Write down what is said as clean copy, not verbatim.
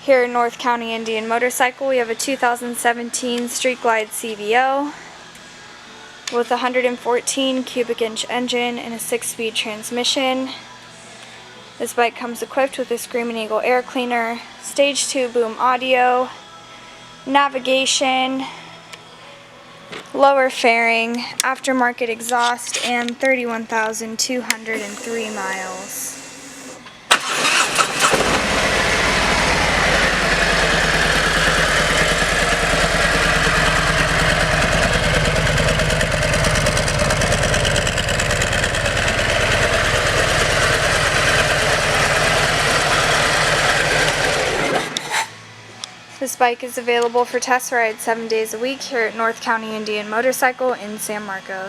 Here in North County Indian Motorcycle, we have a 2017 Street Glide CVO with a 114 cubic inch engine and a 6-speed transmission. This bike comes equipped with a Screaming Eagle air cleaner, stage 2 boom audio, navigation, lower fairing, aftermarket exhaust, and 31,203 miles. This bike is available for test rides 7 days a week here at North County Indian Motorcycle in San Marcos.